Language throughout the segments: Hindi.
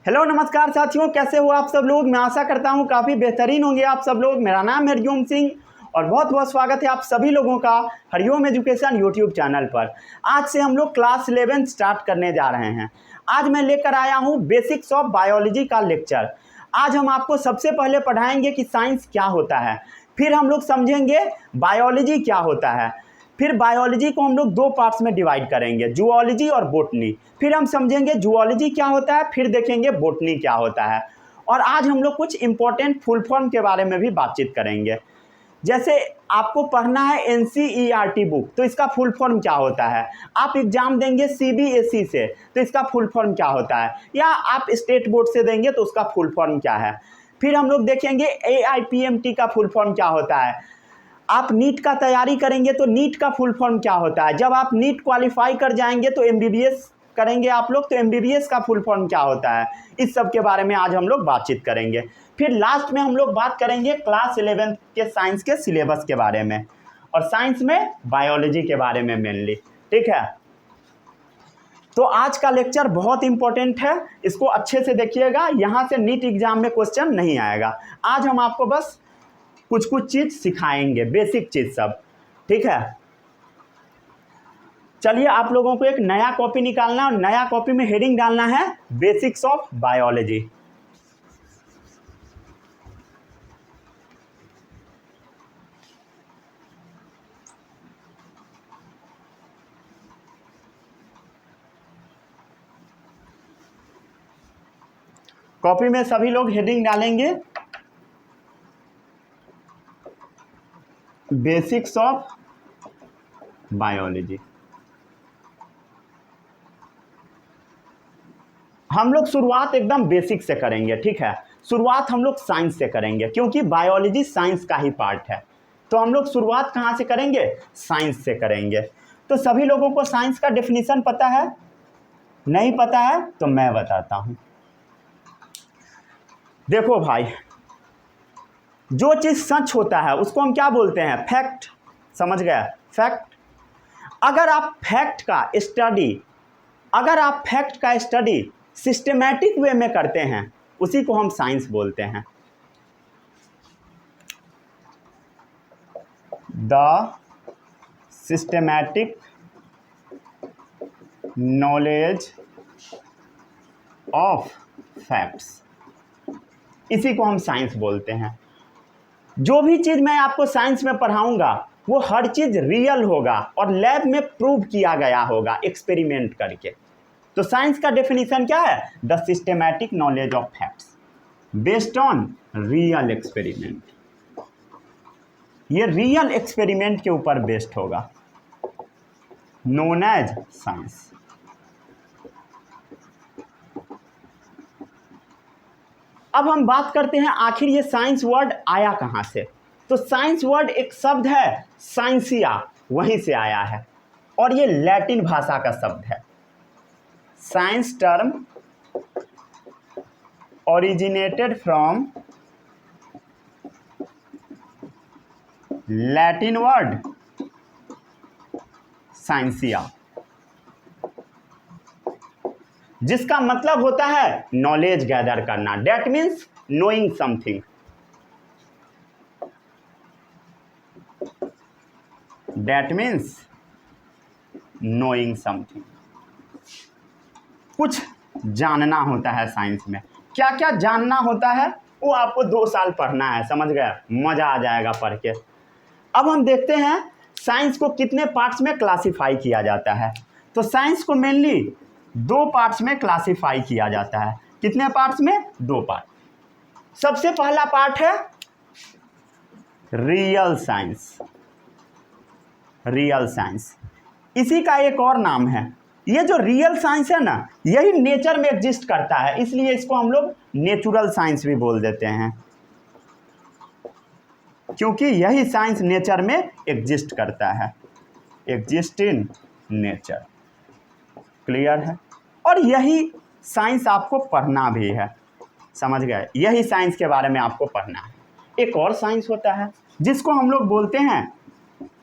हेलो नमस्कार साथियों, कैसे हो आप सब लोग। मैं आशा करता हूँ काफ़ी बेहतरीन होंगे आप सब लोग। मेरा नाम है हरिओम सिंह और बहुत बहुत स्वागत है आप सभी लोगों का हरिओम एजुकेशन यूट्यूब चैनल पर। आज से हम लोग क्लास 11 स्टार्ट करने जा रहे हैं। आज मैं लेकर आया हूँ बेसिक्स ऑफ बायोलॉजी का लेक्चर। आज हम आपको सबसे पहले पढ़ाएंगे कि साइंस क्या होता है, फिर हम लोग समझेंगे बायोलॉजी क्या होता है, फिर बायोलॉजी को हम लोग दो पार्ट्स में डिवाइड करेंगे, जूलॉजी और बोटनी। फिर हम समझेंगे जूलॉजी क्या होता है, फिर देखेंगे बोटनी क्या होता है। और आज हम लोग कुछ इंपॉर्टेंट फुल फॉर्म के बारे में भी बातचीत करेंगे। जैसे आपको पढ़ना है NCERT बुक, तो इसका फुल फॉर्म क्या होता है। आप एग्जाम देंगे CBSE से, तो इसका फुल फॉर्म क्या होता है, या आप स्टेट बोर्ड से देंगे तो उसका फुल फॉर्म क्या है। फिर हम लोग देखेंगे AIPMT का फुल फॉर्म क्या होता है। आप नीट का तैयारी करेंगे तो नीट का फुल फॉर्म क्या होता है। जब आप नीट क्वालिफाई कर जाएंगे तो MBBS करेंगे आप लोग, तो MBBS का फुल फॉर्म क्या होता है। इस सब के बारे में आज हम लोग बातचीत करेंगे। फिर लास्ट में हम लोग बात करेंगे क्लास 11 के साइंस के सिलेबस के बारे में, और साइंस में बायोलॉजी के बारे में मेनली। ठीक है, तो आज का लेक्चर बहुत इंपॉर्टेंट है, इसको अच्छे से देखिएगा। यहाँ से नीट एग्जाम में क्वेश्चन नहीं आएगा। आज हम आपको बस कुछ कुछ चीज़ सिखाएंगे, बेसिक चीज़ सब। ठीक है, चलिए आप लोगों को एक नया कॉपी निकालना, और नया कॉपी में हेडिंग डालना है बेसिक्स ऑफ बायोलॉजी। कॉपी में सभी लोग हेडिंग डालेंगे बेसिक्स ऑफ बायोलॉजी। हम लोग शुरुआत एकदम बेसिक से करेंगे। ठीक है, शुरुआत हम लोग साइंस से करेंगे, क्योंकि बायोलॉजी साइंस का ही पार्ट है। तो हम लोग शुरुआत कहाँ से करेंगे, साइंस से करेंगे। तो सभी लोगों को साइंस का डेफिनेशन पता है, नहीं पता है तो मैं बताता हूँ। देखो भाई, जो चीज़ सच होता है उसको हम क्या बोलते हैं, फैक्ट। समझ गए, फैक्ट। अगर आप फैक्ट का स्टडी सिस्टमैटिक वे में करते हैं, उसी को हम साइंस बोलते हैं। The systematic knowledge of facts, इसी को हम साइंस बोलते हैं। जो भी चीज़ मैं आपको साइंस में पढ़ाऊंगा वो हर चीज़ रियल होगा और लैब में प्रूव किया गया होगा एक्सपेरिमेंट करके। तो साइंस का डेफिनेशन क्या है, the systematic knowledge of facts based on real experiment. ये रियल एक्सपेरिमेंट के ऊपर बेस्ड होगा, नोन एज साइंस। अब हम बात करते हैं आखिर ये साइंस वर्ड आया कहाँ से। तो साइंस वर्ड एक शब्द है साइंसिया, वहीं से आया है, और ये लैटिन भाषा का शब्द है। Science term originated from Latin word scientia, जिसका मतलब होता है नॉलेज गैदर करना। That means knowing something. That means knowing something, कुछ जानना होता है साइंस में। क्या क्या जानना होता है वो आपको 2 साल पढ़ना है, समझ गए, मजा आ जाएगा पढ़ के। अब हम देखते हैं साइंस को कितने पार्ट्स में क्लासिफाई किया जाता है। तो साइंस को मेनली 2 पार्ट्स में क्लासिफाई किया जाता है। कितने पार्ट्स में, 2 पार्ट। सबसे पहला पार्ट है रियल साइंस। रियल साइंस, इसी का एक और नाम है। ये जो रियल साइंस है ना, यही नेचर में एग्जिस्ट करता है, इसलिए इसको हम लोग नेचुरल साइंस भी बोल देते हैं, क्योंकि यही साइंस नेचर में एग्जिस्ट करता है। एग्जिस्ट इन नेचर, क्लियर है। और यही साइंस आपको पढ़ना भी है, समझ गए, यही साइंस के बारे में आपको पढ़ना है। एक और साइंस होता है जिसको हम लोग बोलते हैं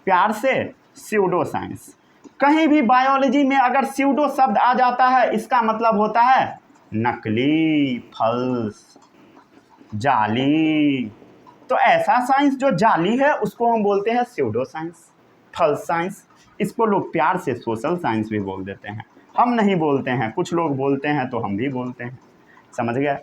प्यार से स्यूडो साइंस। कहीं भी बायोलॉजी में अगर स्यूडो शब्द आ जाता है, इसका मतलब होता है नकली, फल्स, जाली। तो ऐसा साइंस जो जाली है उसको हम बोलते हैं स्यूडो साइंस, फल्स साइंस। इसको लोग प्यार से सोशल साइंस भी बोल देते हैं। हम नहीं बोलते हैं, कुछ लोग बोलते हैं तो हम भी बोलते हैं, समझ गए।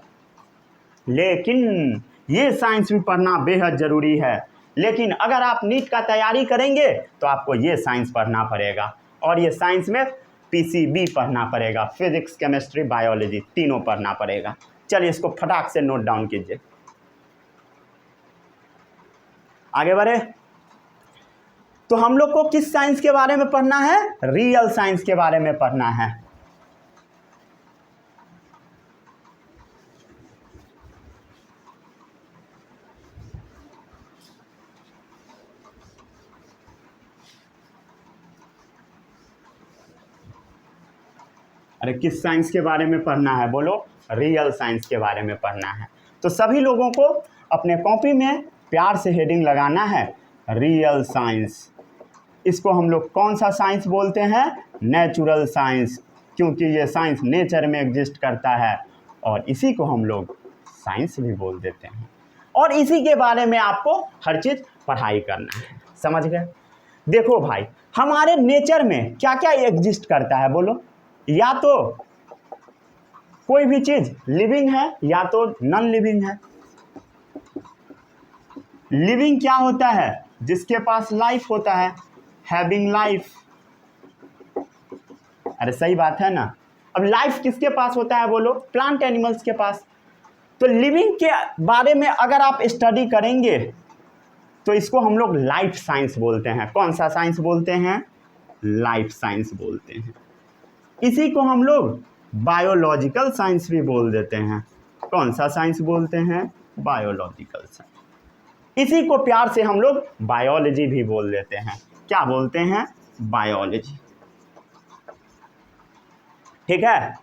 लेकिन ये साइंस भी पढ़ना बेहद ज़रूरी है। लेकिन अगर आप नीट का तैयारी करेंगे तो आपको ये साइंस पढ़ना पड़ेगा, और ये साइंस में पीसीबी पढ़ना पड़ेगा, फिजिक्स, केमिस्ट्री, बायोलॉजी, तीनों पढ़ना पड़ेगा। चलिए इसको फटाक से नोट डाउन कीजिए, आगे बढ़े। तो हम लोग को किस साइंस के बारे में पढ़ना है? रियल साइंस के बारे में पढ़ना है। अरे किस साइंस के बारे में पढ़ना है बोलो? रियल साइंस के बारे में पढ़ना है। तो सभी लोगों को अपने कॉपी में प्यार से हेडिंग लगाना है, रियल साइंस। इसको हम लोग कौन सा साइंस बोलते हैं? नेचुरल साइंस, क्योंकि ये साइंस नेचर में एग्जिस्ट करता है, और इसी को हम लोग साइंस भी बोल देते हैं। और इसी के बारे में आपको हर चीज़ पढ़ाई करना है, समझ गए। देखो भाई, हमारे नेचर में क्या क्या एग्जिस्ट करता है बोलो? या तो कोई भी चीज़ लिविंग है या तो नॉन लिविंग है। लिविंग क्या होता है? जिसके पास लाइफ होता है, हैविंग लाइफ। अरे सही बात है ना। अब लाइफ किसके पास होता है बोलो? प्लांट एनिमल्स के पास। तो लिविंग के बारे में अगर आप स्टडी करेंगे तो इसको हम लोग लाइफ साइंस बोलते हैं। कौन सा साइंस बोलते हैं? लाइफ साइंस बोलते हैं। इसी को हम लोग बायोलॉजिकल साइंस भी बोल देते हैं। कौन सा साइंस बोलते हैं? Biological science. इसी को प्यार से हम लोग बायोलॉजी भी बोल देते हैं। क्या बोलते हैं? बायोलॉजी। ठीक है।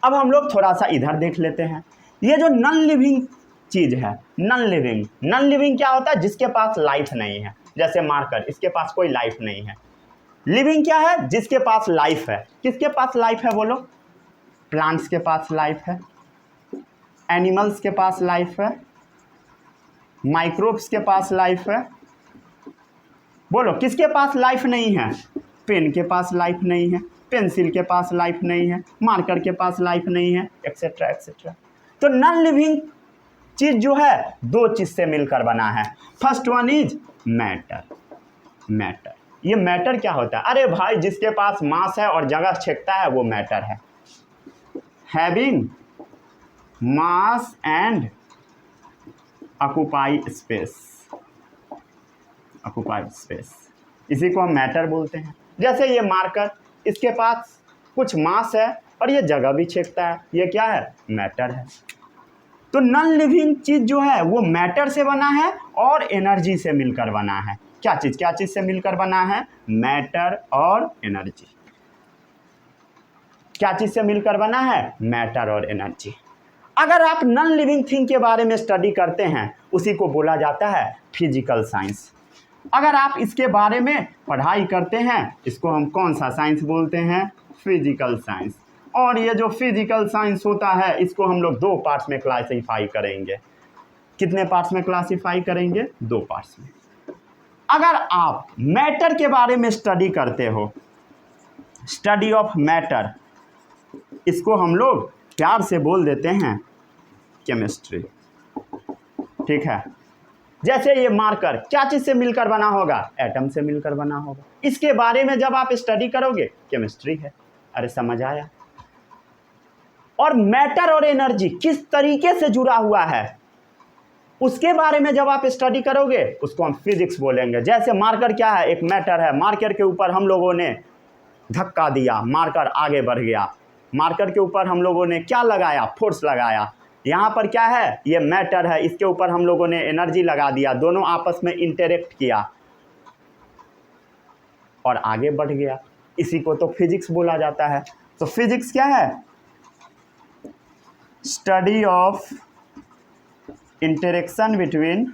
अब हम लोग थोड़ा सा इधर देख लेते हैं। ये जो नॉन लिविंग चीज़ है, नॉन लिविंग क्या होता है? जिसके पास लाइफ नहीं है। जैसे मार्कर, इसके पास कोई लाइफ नहीं है। लिविंग क्या है? जिसके पास लाइफ है। किसके पास लाइफ है बोलो? प्लांट्स के पास लाइफ है, एनिमल्स के पास लाइफ है, माइक्रोब्स के पास लाइफ है। बोलो किसके पास लाइफ नहीं है? पेन के पास लाइफ नहीं है, पेंसिल के पास लाइफ नहीं है, मार्कर के पास लाइफ नहीं है, एक्सेट्रा एक्सेट्रा। तो नॉन लिविंग चीज़ जो है दो चीज़ से मिलकर बना है। First one is matter. ये मैटर क्या होता है? अरे भाई, जिसके पास मास है और जगह छेकता है वो मैटर है। Having mass and occupied space, इसी को हम मैटर बोलते हैं। जैसे ये मार्कर, इसके पास कुछ मास है और ये जगह भी छेकता है, ये क्या है? मैटर है। तो नॉन लिविंग चीज़ जो है वो मैटर से बना है और एनर्जी से मिलकर बना है। क्या चीज़ से मिलकर बना है? मैटर और एनर्जी। क्या चीज़ से मिलकर बना है? मैटर और एनर्जी। अगर आप नॉन लिविंग थिंग के बारे में स्टडी करते हैं, उसी को बोला जाता है फिजिकल साइंस। अगर आप इसके बारे में पढ़ाई करते हैं, इसको हम कौन सा साइंस बोलते हैं? Physical science. और ये जो फिजिकल साइंस होता है, इसको हम लोग दो पार्ट्स में क्लासीफाई करेंगे। कितने पार्ट्स में क्लासीफाई करेंगे? दो पार्ट्स में। अगर आप मैटर के बारे में स्टडी करते हो, स्टडी ऑफ मैटर, इसको हम लोग प्यार से बोल देते हैं केमिस्ट्री। ठीक है। जैसे ये मार्कर क्या चीज़ से मिलकर बना होगा? एटम से मिलकर बना होगा। इसके बारे में जब आप स्टडी करोगे, केमिस्ट्री है। अरे समझ आया। और मैटर और एनर्जी किस तरीके से जुड़ा हुआ है, उसके बारे में जब आप स्टडी करोगे, उसको हम फिजिक्स बोलेंगे। जैसे मार्कर क्या है? एक मैटर है। मार्कर के ऊपर हम लोगों ने धक्का दिया, मार्कर आगे बढ़ गया। मार्कर के ऊपर हम लोगों ने क्या लगाया? फोर्स लगाया। यहाँ पर क्या है? ये मैटर है, इसके ऊपर हम लोगों ने एनर्जी लगा दिया, दोनों आपस में इंटरेक्ट किया और आगे बढ़ गया। इसी को तो फिजिक्स बोला जाता है। तो फिजिक्स क्या है? Study of interaction between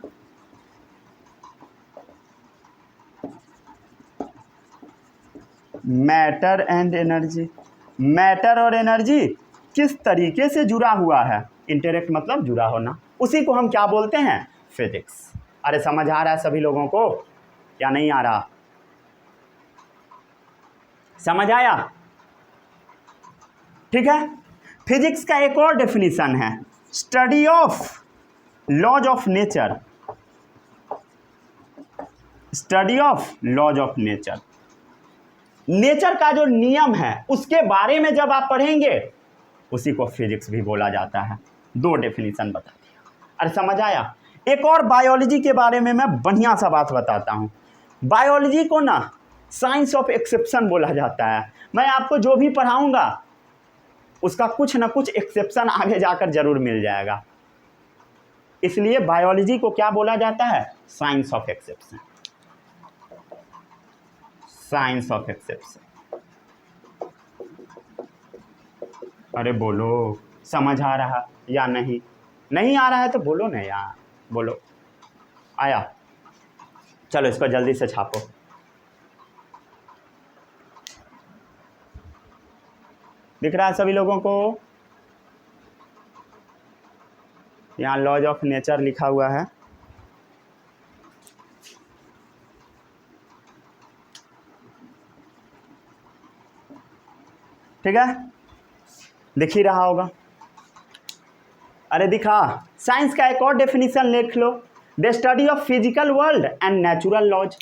matter and energy. Matter और एनर्जी किस तरीके से जुड़ा हुआ है, इंटरेक्ट मतलब जुड़ा होना, उसी को हम क्या बोलते हैं, फिजिक्स। अरे समझ आ रहा है सभी लोगों को या नहीं आ रहा, समझ आया? ठीक है। फिजिक्स का एक और डेफिनेशन है, study of laws of nature. Study of laws of nature, nature का जो नियम है उसके बारे में जब आप पढ़ेंगे उसी को फिजिक्स भी बोला जाता है। दो डेफिनेशन बता दिया, अरे समझ आया? एक और बायोलॉजी के बारे में मैं बढ़िया सा बात बताता हूँ। बायोलॉजी को ना साइंस ऑफ एक्सेप्शन बोला जाता है। मैं आपको जो भी पढ़ाऊंगा उसका कुछ ना कुछ एक्सेप्शन आगे जाकर जरूर मिल जाएगा, इसलिए बायोलॉजी को क्या बोला जाता है, science of exception. Science of exception. अरे बोलो, समझ आ रहा या नहीं? नहीं आ रहा है तो बोलो ना यार, बोलो। आया? चलो इसको जल्दी से छापो। दिख रहा है सभी लोगों को? यहाँ लॉज ऑफ नेचर लिखा हुआ है। ठीक है, दिख ही रहा होगा। अरे दिखा। साइंस का एक और डेफिनेशन लिख लो, the study of physical world and natural laws.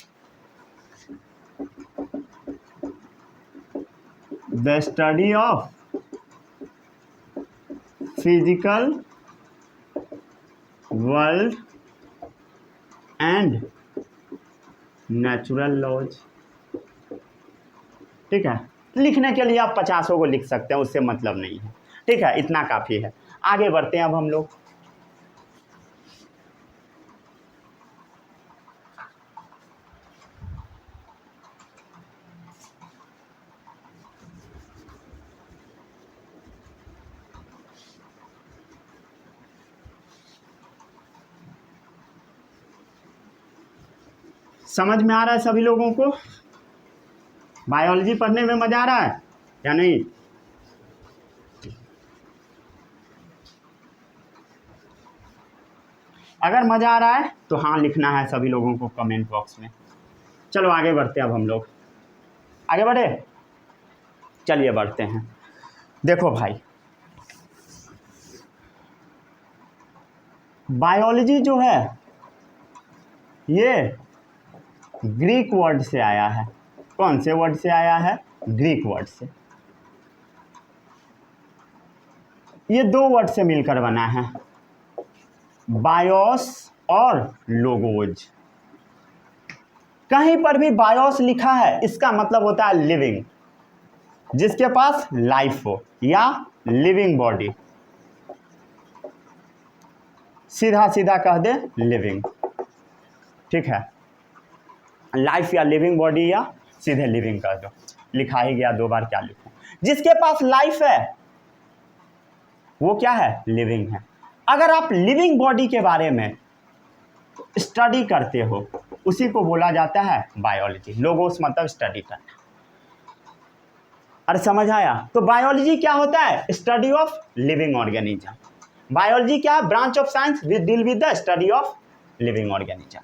The study of physical world and natural laws. ठीक है, लिखने के लिए आप 50 को लिख सकते हैं, उससे मतलब नहीं है। ठीक है, इतना काफ़ी है। आगे बढ़ते हैं अब हम लोग। समझ में आ रहा है सभी लोगों को? बायोलॉजी पढ़ने में मजा आ रहा है या नहीं? अगर मजा आ रहा है तो हाँ लिखना है सभी लोगों को कमेंट बॉक्स में। चलो आगे बढ़ते हैं अब हम लोग। आगे बढ़े? चलिए बढ़ते हैं। देखो भाई, बायोलॉजी जो है ये ग्रीक वर्ड से आया है। कौन से वर्ड से आया है? ग्रीक वर्ड से। ये दो वर्ड से मिलकर बना है, बायोस और लोगोज। कहीं पर भी बायोस लिखा है इसका मतलब होता है लिविंग, जिसके पास लाइफ हो या लिविंग बॉडी। सीधा सीधा कह दे लिविंग। ठीक है, लाइफ या लिविंग बॉडी या सीधे लिविंग कर दो। लिखा ही गया, दो बार क्या लिखूं। जिसके पास लाइफ है वो क्या है? लिविंग है। अगर आप लिविंग बॉडी के बारे में स्टडी करते हो उसी को बोला जाता है बायोलॉजी। लोगोस मतलब स्टडी करना। अरे समझ आया? तो बायोलॉजी क्या होता है? Study of living organism. Biology क्या है? Branch of science which deal with the study of living organism.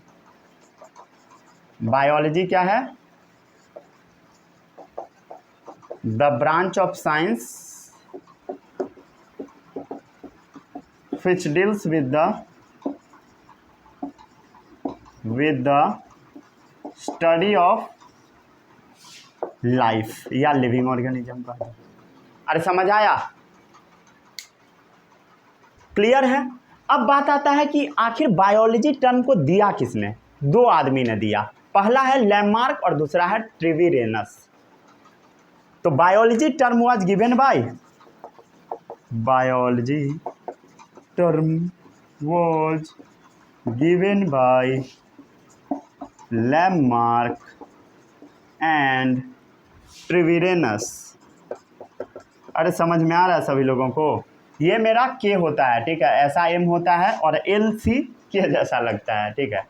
Biology क्या है? The branch of science which deals with the study of life या लिविंग ऑर्गेनिज्म का। अरे समझ आया? क्लियर है? अब बात आता है कि आखिर बायोलॉजी टर्म को दिया किसने? दो आदमी ने दिया। पहला है लैमार्क और दूसरा है ट्रिविरेनस। तो biology term was given by, biology term was given by Lamarck and Treviranus। अरे समझ में आ रहा है सभी लोगों को? ये मेरा के होता है, ठीक है, ऐसा एम होता है और एल सी के जैसा लगता है। ठीक है,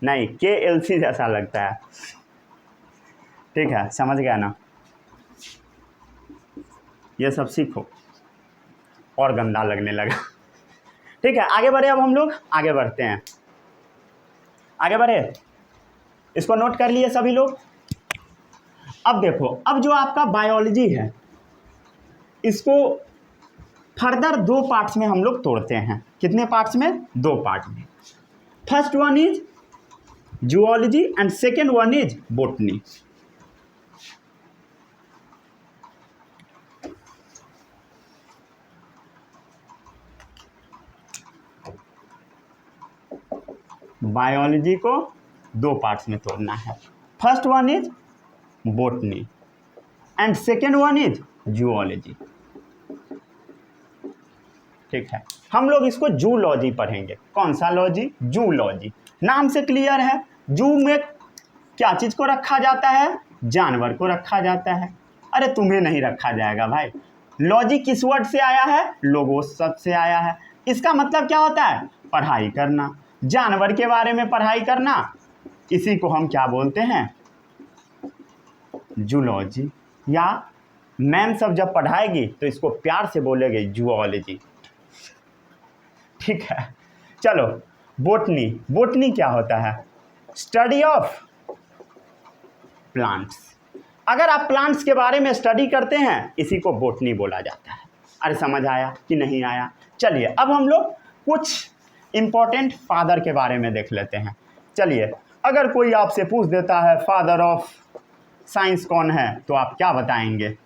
नहीं के एल सी जैसा लगता है। ठीक है, समझ गया ना? ये सब सीखो। और गंदा लगने लगा। ठीक है, आगे बढ़े, अब हम लोग आगे बढ़ते हैं, आगे बढ़े। इसको नोट कर लिए सभी लोग। अब देखो, अब जो आपका बायोलॉजी है इसको फर्दर 2 पार्ट्स में हम लोग तोड़ते हैं। कितने पार्ट्स में? 2 पार्ट में। First one is zoology and second one is botany. Biology को 2 पार्ट्स में तोड़ना है। First one is botany and second one is zoology. ठीक है, हम लोग इसको जूलॉजी पढ़ेंगे। कौन सा लॉजी? जूलॉजी। नाम से क्लियर है, जू में क्या चीज को रखा जाता है? जानवर को रखा जाता है। अरे तुम्हें नहीं रखा जाएगा भाई। लॉजी किस वर्ड से आया है? लोगोस शब्द से आया है। इसका मतलब क्या होता है? पढ़ाई करना, जानवर के बारे में पढ़ाई करना। इसी को हम क्या बोलते हैं? जूलॉजी। या मैम सब जब पढ़ाएगी तो इसको प्यार से बोलेगी जूलॉजी। ठीक है, चलो बोटनी। बोटनी क्या होता है? Study of plants. अगर आप प्लांट्स के बारे में स्टडी करते हैं इसी को बोटनी बोला जाता है। अरे समझ आया कि नहीं आया? चलिए अब हम लोग कुछ इंपॉर्टेंट फादर के बारे में देख लेते हैं। चलिए, अगर कोई आपसे पूछ देता है फादर ऑफ साइंस कौन है तो आप क्या बताएंगे?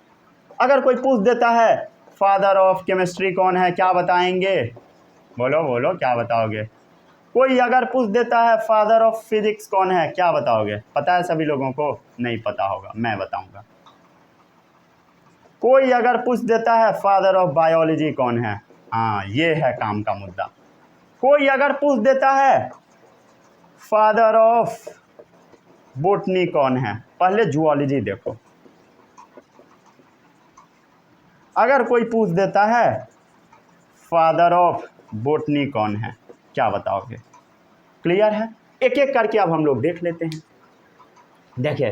अगर कोई पूछ देता है फादर ऑफ केमिस्ट्री कौन है, क्या बताएंगे? बोलो बोलो, क्या बताओगे? कोई अगर पूछ देता है फादर ऑफ फिजिक्स कौन है, क्या बताओगे? पता है सभी लोगों को? नहीं पता होगा, मैं बताऊंगा। कोई अगर पूछ देता है फादर ऑफ बायोलॉजी कौन है, हाँ ये है काम का मुद्दा। कोई अगर पूछ देता है फादर ऑफ बोटनी कौन है, पहले जूलॉजी देखो। अगर कोई पूछ देता है फादर ऑफ बोटनी कौन है, क्या बताओगे? क्लियर है? एक एक करके अब हम लोग देख लेते हैं। देखिए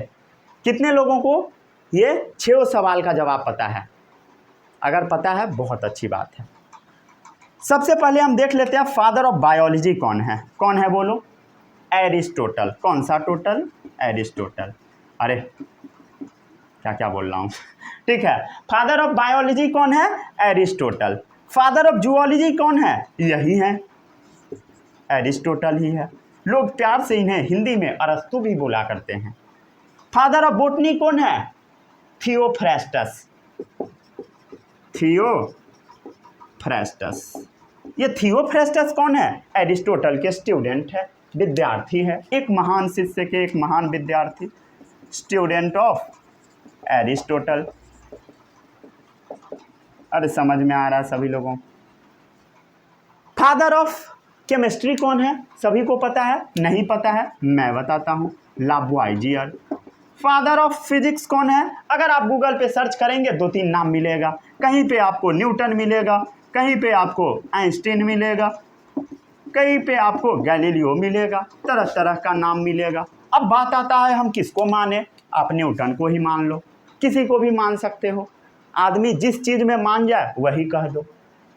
कितने लोगों को ये 6 सवाल का जवाब पता है? अगर पता है बहुत अच्छी बात है। सबसे पहले हम देख लेते हैं फादर ऑफ बायोलॉजी कौन है। कौन है बोलो? एरिस्टोटल। कौन सा टोटल? एरिस्टोटल। अरे क्या क्या बोल रहा हूँ। ठीक है, फादर ऑफ बायोलॉजी कौन है? एरिस्टोटल। फादर ऑफ जूलॉजी कौन है? यही है, एरिस्टोटल ही है। लोग प्यार से इन्हें हिंदी में अरस्तु भी बोला करते हैं। फादर ऑफ बोटनी कौन है? थियोफ्रेस्टस। थियोफ्रेस्टस। ये थियोफ्रेस्टस कौन है? एरिस्टोटल के स्टूडेंट है, विद्यार्थी है, एक महान शिष्य के एक महान विद्यार्थी, स्टूडेंट ऑफ एरिस्टोटल। अरे समझ में आ रहा है सभी लोगों? फादर ऑफ केमिस्ट्री कौन है? सभी को पता है? नहीं पता है? मैं बताता हूँ, लावॉइजियर। फादर ऑफ फिजिक्स कौन है? अगर आप गूगल पे सर्च करेंगे 2-3 नाम मिलेगा। कहीं पे आपको न्यूटन मिलेगा, कहीं पे आपको आइंस्टीन मिलेगा, कहीं पे आपको गैलीलियो मिलेगा, तरह तरह का नाम मिलेगा। अब बात आता है हम किसको माने? आप न्यूटन को ही मान लो, किसी को भी मान सकते हो। आदमी जिस चीज़ में मान जाए वही कह दो।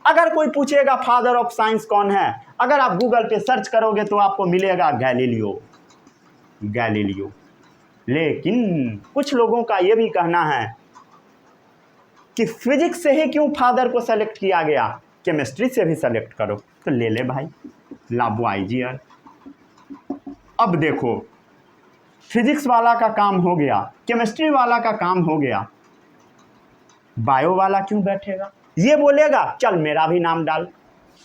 अगर कोई पूछेगा फादर ऑफ साइंस कौन है, अगर आप गूगल पे सर्च करोगे तो आपको मिलेगा गैलीलियो, गैलीलियो। लेकिन कुछ लोगों का ये भी कहना है कि फिजिक्स से ही क्यों फादर को सेलेक्ट किया गया, केमिस्ट्री से भी सेलेक्ट करो। तो ले ले भाई, लावॉइजियर। अब देखो, फिजिक्स वाला का काम हो गया, केमिस्ट्री वाला का काम हो गया, बायो वाला क्यों बैठेगा? ये बोलेगा चल मेरा भी नाम डाल,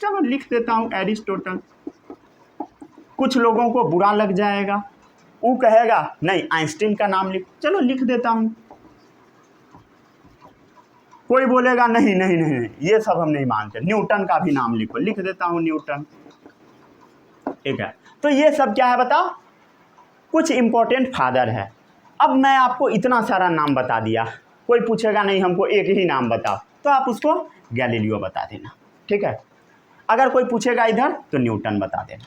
चलो लिख देता हूँ एरिस्टोटल। कुछ लोगों को बुरा लग जाएगा, वो कहेगा नहीं आइंस्टीन का नाम लिख, चलो लिख देता हूँ। कोई बोलेगा नहीं नहीं नहीं नहीं ये सब हम नहीं मानते, न्यूटन का भी नाम लिखो, लिख देता हूँ न्यूटन। ठीक है, तो ये सब क्या है बताओ? कुछ इंपॉर्टेंट फादर है। अब मैं आपको इतना सारा नाम बता दिया, कोई पूछेगा नहीं हमको एक ही नाम बताओ, तो आप उसको गैलीलियो बता देना। ठीक है, अगर कोई पूछेगा इधर तो न्यूटन बता देना।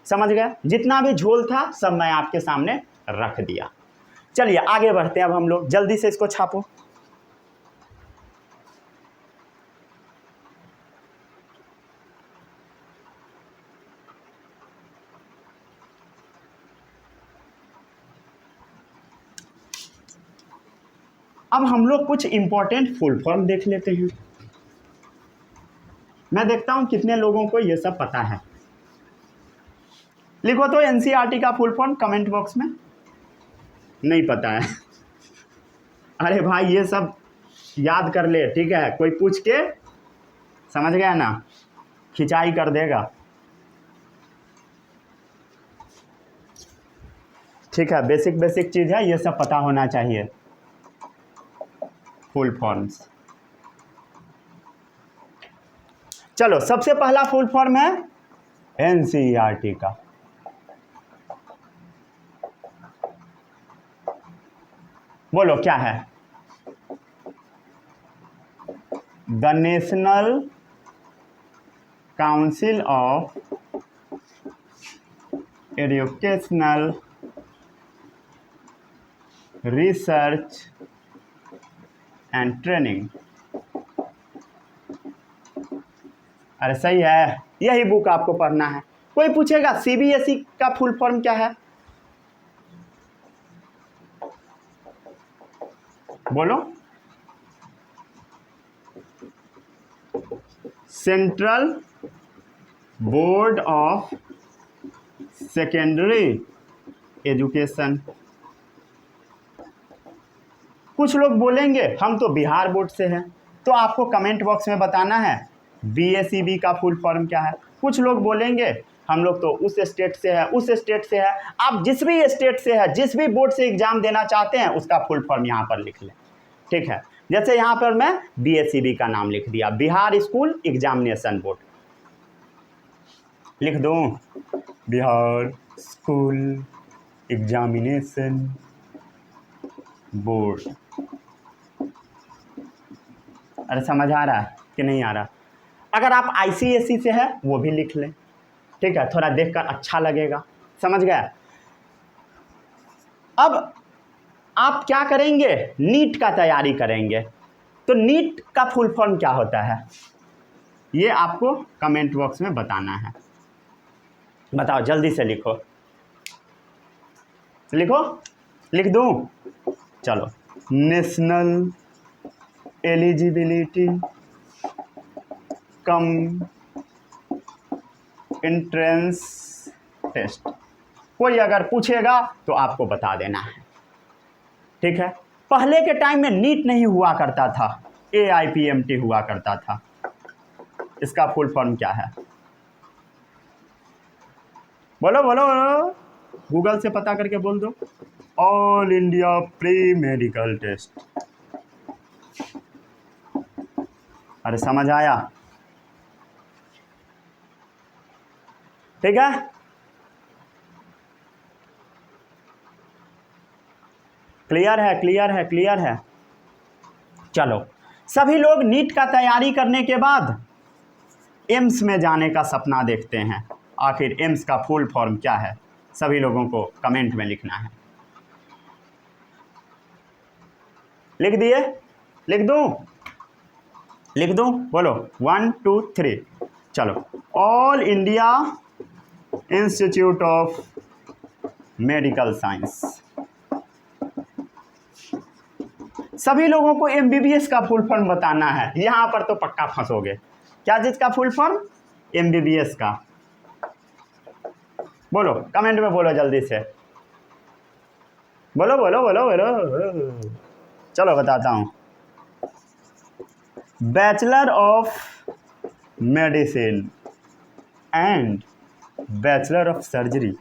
समझ गए? जितना भी झोल था सब मैं आपके सामने रख दिया। चलिए आगे बढ़ते हैं अब हम लोग, जल्दी से इसको छापो। अब हम लोग कुछ इंपॉर्टेंट फुल फॉर्म देख लेते हैं। मैं देखता हूं कितने लोगों को ये सब पता है। लिखो तो एनसीईआरटी का फुल फॉर्म कमेंट बॉक्स में। नहीं पता है अरे भाई ये सब याद कर ले, ठीक है, कोई पूछ के समझ गया ना, खिंचाई कर देगा। ठीक है, बेसिक बेसिक चीज है, ये सब पता होना चाहिए फुल फॉर्म्स। चलो सबसे पहला फुल फॉर्म है एनसीईआरटी का। बोलो क्या है? The national council of educational research and training. अरे सही है, यही बुक आपको पढ़ना है। कोई पूछेगा सीबीएसई का फुल फॉर्म क्या है? बोलो। Central board of secondary education. कुछ लोग बोलेंगे हम तो बिहार बोर्ड से हैं, तो आपको कमेंट बॉक्स में बताना है बीएसईबी का फुल फॉर्म क्या है। कुछ लोग बोलेंगे हम लोग तो उस स्टेट से है, उस स्टेट से है। आप जिस भी स्टेट से है, जिस भी बोर्ड से एग्जाम देना चाहते हैं, उसका फुल फॉर्म यहाँ पर लिख लें। ठीक है, जैसे यहाँ पर मैं बीएसईबी का नाम लिख दिया, बिहार स्कूल एग्जामिनेशन बोर्ड। लिख दूँ बिहार स्कूल एग्जामिनेशन बोर्ड। अरे समझ आ रहा है कि नहीं आ रहा? अगर आप आईसीएसई से है वो भी लिख लें, ठीक है, थोड़ा देखकर अच्छा लगेगा। समझ गया? अब आप क्या करेंगे? नीट का तैयारी करेंगे, तो नीट का फुल फॉर्म क्या होता है ये आपको कमेंट बॉक्स में बताना है। बताओ जल्दी से लिखो, लिखो, लिख दूं? चलो, national eligibility cum entrance test. कोई अगर पूछेगा तो आपको बता देना है, ठीक है। पहले के टाइम में नीट नहीं हुआ करता था, एआईपीएमटी हुआ करता था। इसका फुल फॉर्म क्या है? बोलो बोलो बोलो, गूगल से पता करके बोल दो। All India pre medical test. अरे समझ आया? ठीक है, क्लियर है, क्लियर है, क्लियर है। चलो, सभी लोग नीट का तैयारी करने के बाद एम्स में जाने का सपना देखते हैं। आखिर एम्स का फुल फॉर्म क्या है? सभी लोगों को कमेंट में लिखना है। लिख दिए? लिख दूं? लिख दूं? बोलो 1 2 3। चलो, all India institute of medical science. सभी लोगों को एमबीबीएस का फुल फॉर्म बताना है। यहां पर तो पक्का फंसोगे। क्या चीज का फुल फॉर्म? एमबीबीएस का। बोलो, कमेंट में बोलो जल्दी से, बोलो बोलो बोलो बोलो। चलो बताता हूं, bachelor of medicine and bachelor of surgery.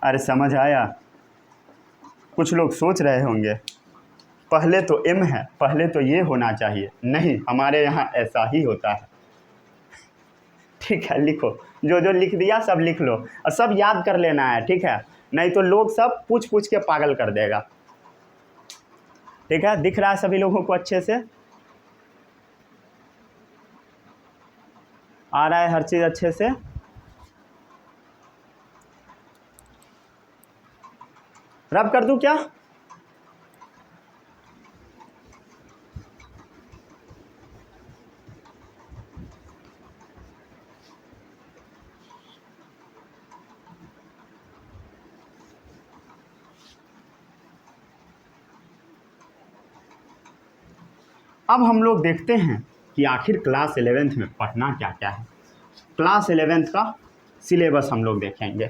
अरे समझ आया? कुछ लोग सोच रहे होंगे पहले तो एम है, पहले तो ये होना चाहिए। नहीं, हमारे यहाँ ऐसा ही होता है। ठीक है, लिखो, जो जो लिख दिया सब लिख लो और सब याद कर लेना है, ठीक है, नहीं तो लोग सब पूछ पूछ के पागल कर देगा। ठीक है, दिख रहा है सभी लोगों को अच्छे से? आ रहा है हर चीज़ अच्छे से? रब कर दूं क्या? अब हम लोग देखते हैं कि आखिर क्लास 11th में पढ़ना क्या क्या है। क्लास 11th का सिलेबस हम लोग देखेंगे।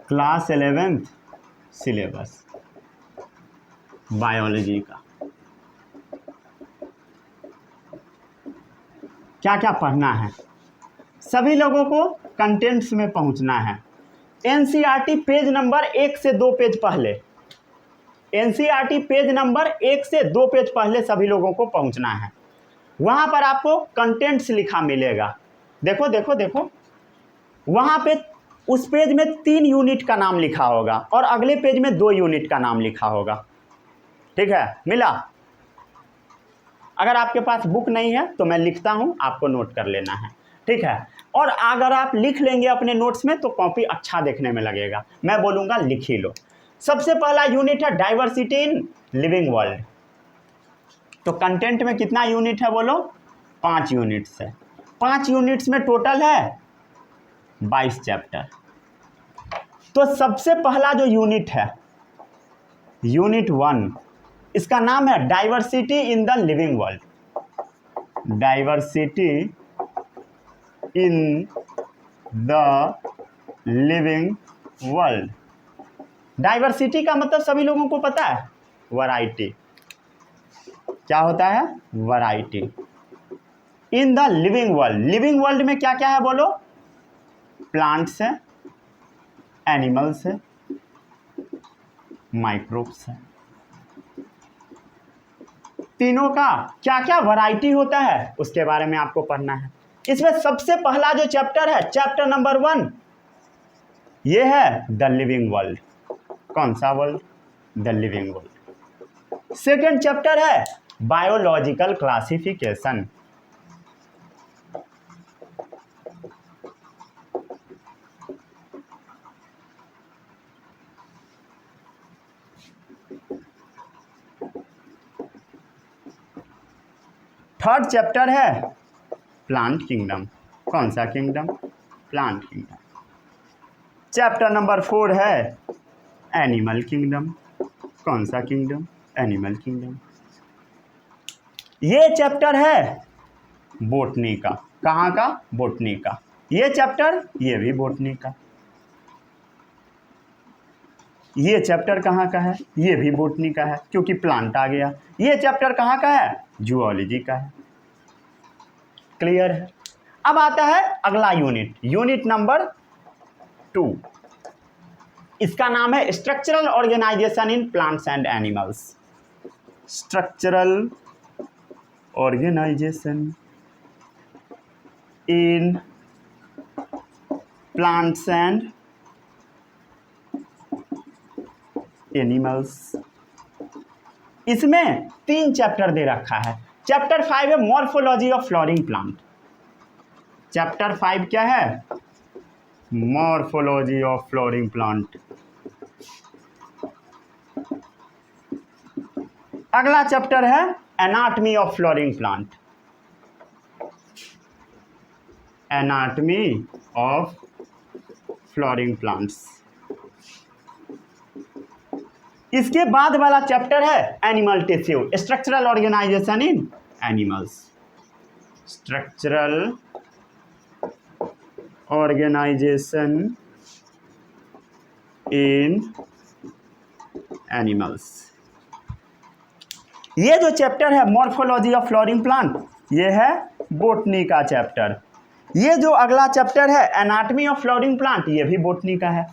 क्लास 11th सिलेबस बायोलॉजी का क्या क्या पढ़ना है। सभी लोगों को कंटेंट्स में पहुंचना है। एनसीईआरटी पेज नंबर 1 से 2 पेज पहले, एनसीईआरटी पेज नंबर 1 से 2 पेज पहले सभी लोगों को पहुंचना है। वहां पर आपको कंटेंट्स लिखा मिलेगा। देखो देखो देखो, वहां पे उस पेज में 3 यूनिट का नाम लिखा होगा और अगले पेज में 2 यूनिट का नाम लिखा होगा। ठीक है, मिला? अगर आपके पास बुक नहीं है तो मैं लिखता हूं, आपको नोट कर लेना है। ठीक है, और अगर आप लिख लेंगे अपने नोट्स में तो कॉपी अच्छा देखने में लगेगा। मैं बोलूंगा लिख ही लो। सबसे पहला यूनिट है डाइवर्सिटी इन लिविंग वर्ल्ड। तो कंटेंट में कितना यूनिट है बोलो? 5 यूनिट्स है। 5 यूनिट्स में टोटल है 22 चैप्टर। तो सबसे पहला जो यूनिट है, यूनिट 1, इसका नाम है diversity in the living world. Diversity in the living world. Diversity का मतलब सभी लोगों को पता है, वैरायटी। क्या होता है? Variety. In the living world, living world में क्या क्या है बोलो? प्लांट्स है, एनिमल्स है, माइक्रोब्स है। तीनों का क्या क्या वैरायटी होता है उसके बारे में आपको पढ़ना है। इसमें सबसे पहला जो चैप्टर है, चैप्टर नंबर 1, ये है द लिविंग वर्ल्ड। कौन सा world? The living world. Second chapter है बायोलॉजिकल क्लासिफिकेशन। थर्ड चैप्टर है प्लांट किंगडम। कौन सा kingdom? Plant kingdom. Chapter number 4 है एनिमल किंगडम। कौन सा किंगडम? Animal kingdom. ये चैप्टर है बोटनी का। कहाँ का? बोटनी का। ये चैप्टर, ये भी बोटनी का। ये चैप्टर कहाँ का है? ये भी बोटनी का है, क्योंकि प्लांट आ गया। ये चैप्टर कहाँ का है? जूलॉजी का है। क्लियर है? अब आता है अगला यूनिट, यूनिट नंबर 2। इसका नाम है structural organization in plants and animals. Structural organization in plants and animals. इसमें 3 चैप्टर दे रखा है। चैप्टर 5 है morphology of flowering plant. Chapter 5 क्या है? Morphology of flowering plant. अगला चैप्टर है anatomy of flowering plant. Anatomy of flowering plants. इसके बाद वाला चैप्टर है animal tissue, structural organization in animals. Structural organization in animals. ये जो चैप्टर है मॉर्फोलॉजी ऑफ फ्लोरिंग प्लांट, ये है बोटनी का चैप्टर। ये जो अगला चैप्टर है एनाटमी ऑफ फ्लोरिंग प्लांट, ये भी बोटनी का है,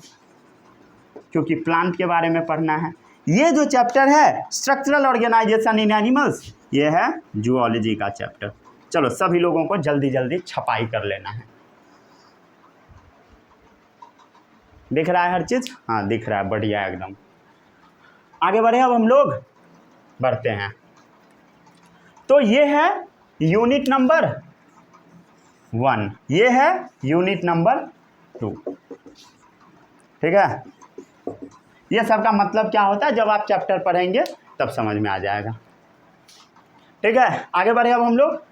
क्योंकि प्लांट के बारे में पढ़ना है। ये जो चैप्टर है स्ट्रक्चरल ऑर्गेनाइजेशन इन एनिमल्स, ये है जूलॉजी का चैप्टर। चलो सभी लोगों को जल्दी जल्दी छपाई कर लेना है। दिख रहा है हर चीज? हाँ दिख रहा है, बढ़िया एकदम। आगे बढ़े, अब हम लोग बढ़ते हैं। तो ये है यूनिट नंबर 1, ये है यूनिट नंबर 2। ठीक है, ये सब का मतलब क्या होता है जब आप चैप्टर पढ़ेंगे तब समझ में आ जाएगा। ठीक है, आगे बढ़े अब हम लोग।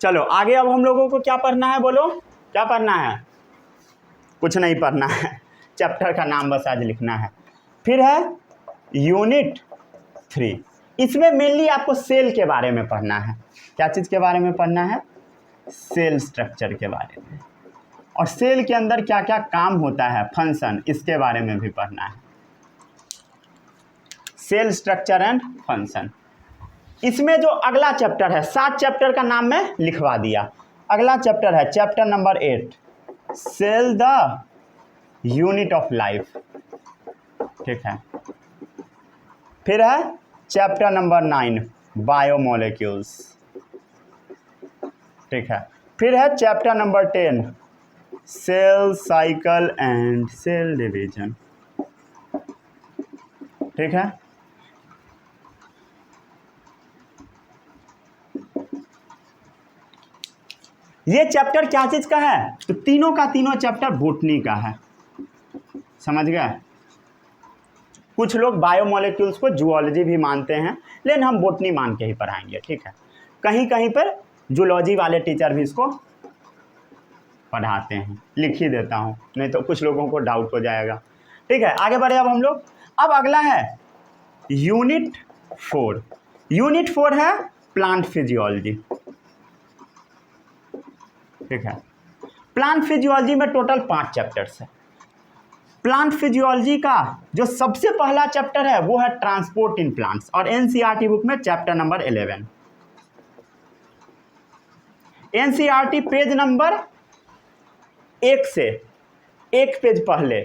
चलो आगे अब हम लोगों को क्या पढ़ना है, बोलो क्या पढ़ना है? कुछ नहीं पढ़ना है, चैप्टर का नाम बस आज लिखना है। फिर है यूनिट 3, इसमें मेनली आपको सेल के बारे में पढ़ना है। क्या चीज़ के बारे में पढ़ना है? सेल स्ट्रक्चर के बारे में, और सेल के अंदर क्या क्या काम होता है, फंक्शन, इसके बारे में भी पढ़ना है। Cell structure and function. इसमें जो अगला चैप्टर है, 7 चैप्टर का नाम मैं लिखवा दिया। अगला चैप्टर है chapter number 8, cell the unit of life, ठीक है। फिर है चैप्टर नंबर 9, बायोमोलिक्यूल्स, ठीक है। फिर है chapter number 10, cell cycle and cell division, ठीक है। ये चैप्टर क्या चीज़ का है? तो तीनों का तीनों चैप्टर बॉटनी का है, समझ गए। कुछ लोग बायोमोलिक्यूल्स को जूलॉजी भी मानते हैं, लेकिन हम बॉटनी मान के ही पढ़ाएंगे, ठीक है। कहीं कहीं पर जूलॉजी वाले टीचर भी इसको पढ़ाते हैं, लिख ही देता हूँ, नहीं तो कुछ लोगों को डाउट हो जाएगा, ठीक है। आगे बढ़े अब हम लोग। अब अगला है यूनिट 4। यूनिट 4 है प्लांट फिजियोलॉजी, ठीक है। प्लांट फिजियोलॉजी में टोटल 5 चैप्टर्स है। प्लांट फिजियोलॉजी का जो सबसे पहला चैप्टर है वो है ट्रांसपोर्ट इन प्लांट्स, और एनसीईआरटी बुक में chapter number 11। NCERT page number 1 से 1 पेज पहले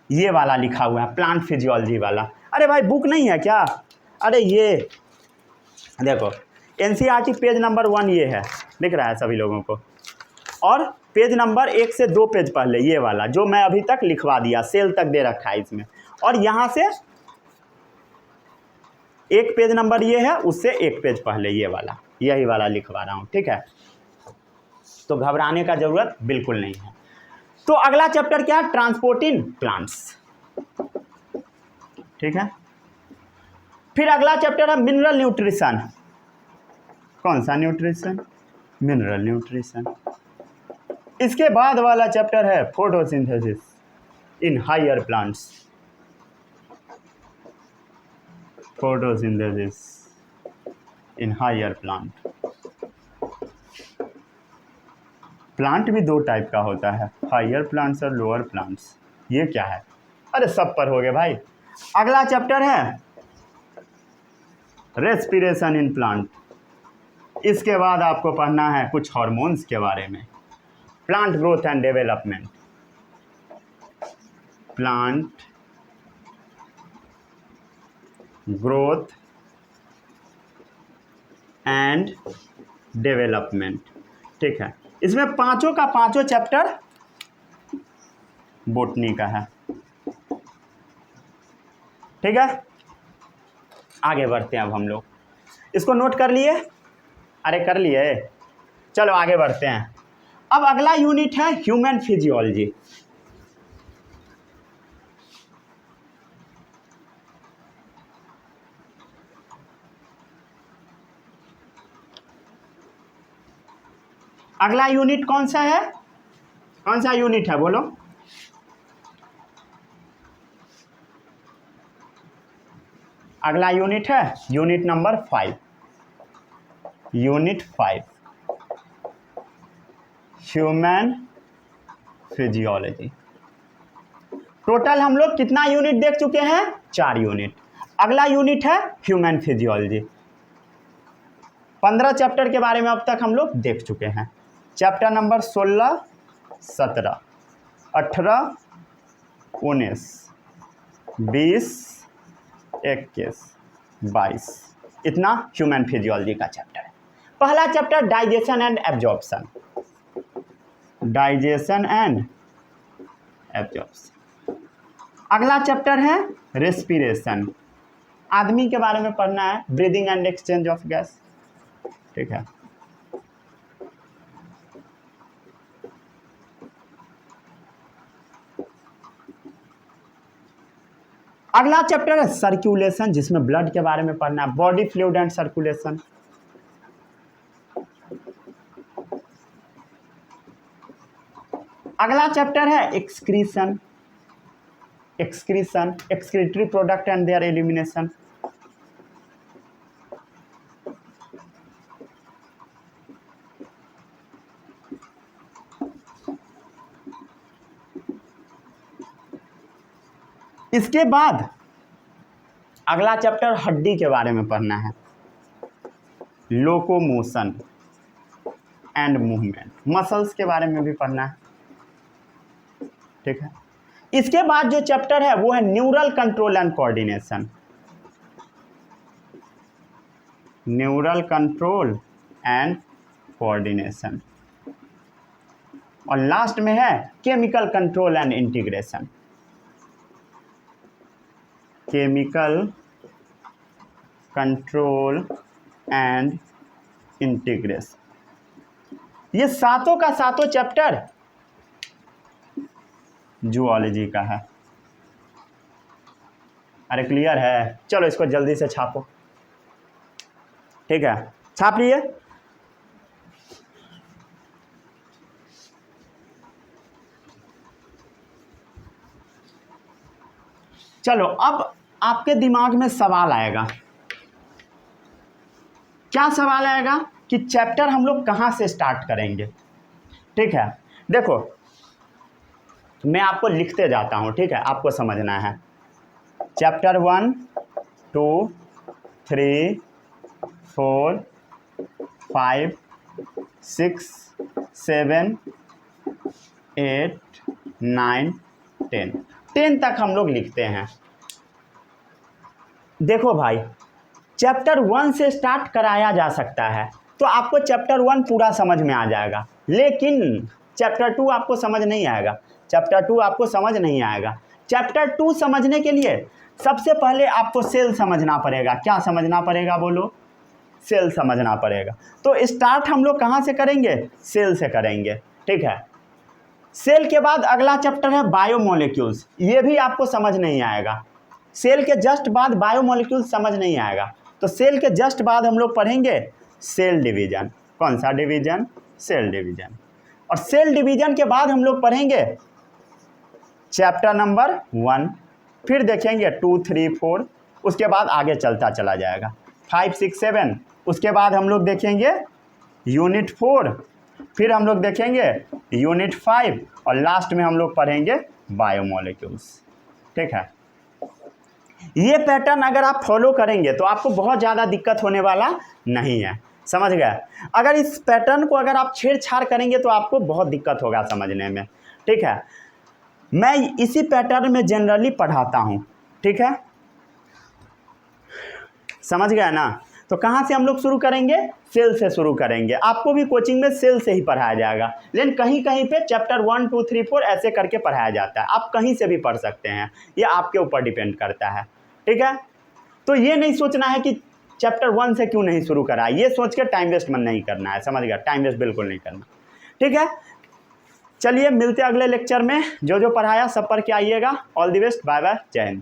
ये वाला लिखा हुआ है, प्लांट फिजियोलॉजी वाला। अरे भाई बुक नहीं है क्या? अरे ये देखो, एनसीईआरटी पेज नंबर 1 ये है, दिख रहा है सभी लोगों को। और पेज नंबर 1 से 2 पेज पहले ये वाला जो मैं अभी तक लिखवा दिया, सेल तक दे रखा है इसमें। और यहाँ से 1 पेज नंबर ये है, उससे 1 पेज पहले ये वाला, यही वाला लिखवा रहा हूँ, ठीक है। तो घबराने का जरूरत बिल्कुल नहीं है। तो अगला चैप्टर क्या है? ट्रांसपोर्ट इन प्लांट्स, ठीक है। फिर अगला चैप्टर है मिनरल न्यूट्रिशन। कौन सा न्यूट्रिशन? Mineral nutrition. इसके बाद वाला चैप्टर है photosynthesis in higher plants, photosynthesis in higher plant. Plant भी 2 टाइप का होता है, हायर प्लांट्स और लोअर प्लांट्स। ये क्या है? अरे सब पर हो गए भाई। अगला चैप्टर है रेस्पिरेशन इन प्लांट। इसके बाद आपको पढ़ना है कुछ हार्मोन्स के बारे में, plant growth and development, plant growth and development, ठीक है। इसमें पांचों का पांचों चैप्टर बॉटनी का है, ठीक है। आगे बढ़ते हैं अब हम लोग। इसको नोट कर लिए? अरे कर लिए, चलो आगे बढ़ते हैं। अब अगला यूनिट है ह्यूमन फिजियोलॉजी। अगला यूनिट कौन सा है? कौन सा यूनिट है बोलो? अगला यूनिट है unit number 5, unit 5 human physiology. Total हम लोग कितना यूनिट देख चुके हैं? 4 यूनिट। अगला यूनिट है ह्यूमन फिजियोलॉजी। 15 चैप्टर के बारे में अब तक हम लोग देख चुके हैं। चैप्टर नंबर 16, 17, 18, 19, 20, 21, 22, इतना ह्यूमन फिजियोलॉजी का चैप्टर है। पहला chapter digestion and absorption, digestion and absorption. अगला चैप्टर है रेस्पिरेशन, आदमी के बारे में पढ़ना है, breathing and exchange of gas, ठीक है। अगला चैप्टर है सर्कुलेशन, जिसमें ब्लड के बारे में पढ़ना है, बॉडी फ्लूइड एंड सर्कुलेशन। अगला चैप्टर है excretion, excretory product and there elimination. इसके बाद अगला चैप्टर हड्डी के बारे में पढ़ना है, लोकोमोशन एंड मूवमेंट, मसल्स के बारे में भी पढ़ना है, ठीक है। इसके बाद जो चैप्टर है वो है neural control and coordination, neural control and coordination, और लास्ट में है chemical control and integration, chemical control and integration. ये सातों का सातों चैप्टर जूलॉजी का है। अरे क्लियर है? चलो इसको जल्दी से छापो, ठीक है, छाप लिए। चलो अब आपके दिमाग में सवाल आएगा, क्या सवाल आएगा कि चैप्टर हम लोग कहाँ से स्टार्ट करेंगे, ठीक है। देखो मैं आपको लिखते जाता हूँ, ठीक है, आपको समझना है। चैप्टर 1 2 3 4 5 6 7 8 9 10 तक हम लोग लिखते हैं। देखो भाई, चैप्टर 1 से स्टार्ट कराया जा सकता है तो आपको चैप्टर 1 पूरा समझ में आ जाएगा, लेकिन चैप्टर 2 आपको समझ नहीं आएगा, चैप्टर 2 आपको समझ नहीं आएगा। चैप्टर 2 समझने के लिए सबसे पहले आपको सेल समझना पड़ेगा। क्या समझना पड़ेगा बोलो? सेल समझना पड़ेगा। तो स्टार्ट हम लोग कहाँ से करेंगे? सेल से करेंगे, ठीक है। सेल के बाद अगला चैप्टर है बायोमोलिक्यूल्स, ये भी आपको समझ नहीं आएगा। सेल के जस्ट बाद बायोमोलिक्यूल्स समझ नहीं आएगा, तो सेल के जस्ट बाद हम लोग पढ़ेंगे सेल डिवीजन। कौन सा डिवीजन? Cell division. और सेल डिवीजन के बाद हम लोग पढ़ेंगे चैप्टर नंबर 1, फिर देखेंगे 2 3 4, उसके बाद आगे चलता चला जाएगा 5 6 7, उसके बाद हम लोग देखेंगे यूनिट 4, फिर हम लोग देखेंगे यूनिट 5, और लास्ट में हम लोग पढ़ेंगे बायोमोलिक्यूल्स, ठीक है। ये पैटर्न अगर आप फॉलो करेंगे तो आपको बहुत ज़्यादा दिक्कत होने वाला नहीं है, समझ गए। अगर इस पैटर्न को अगर आप छेड़छाड़ करेंगे तो आपको बहुत दिक्कत होगा समझने में, ठीक है। मैं इसी पैटर्न में जनरली पढ़ाता हूँ, ठीक है, समझ गए ना। तो कहाँ से हम लोग शुरू करेंगे? सेल से शुरू करेंगे। आपको भी कोचिंग में सेल से ही पढ़ाया जाएगा, लेकिन कहीं कहीं पे चैप्टर 1 2 3 4 ऐसे करके पढ़ाया जाता है। आप कहीं से भी पढ़ सकते हैं, ये आपके ऊपर डिपेंड करता है, ठीक है। तो ये नहीं सोचना है कि चैप्टर 1 से क्यों नहीं शुरू करा, ये सोच के टाइम वेस्ट मन नहीं करना है, समझ गया। टाइम वेस्ट बिल्कुल नहीं करना, ठीक है। चलिए मिलते हैं अगले लेक्चर में। जो जो पढ़ाया सब पढ़ के आइएगा। All the best, bye bye, जय हिंद।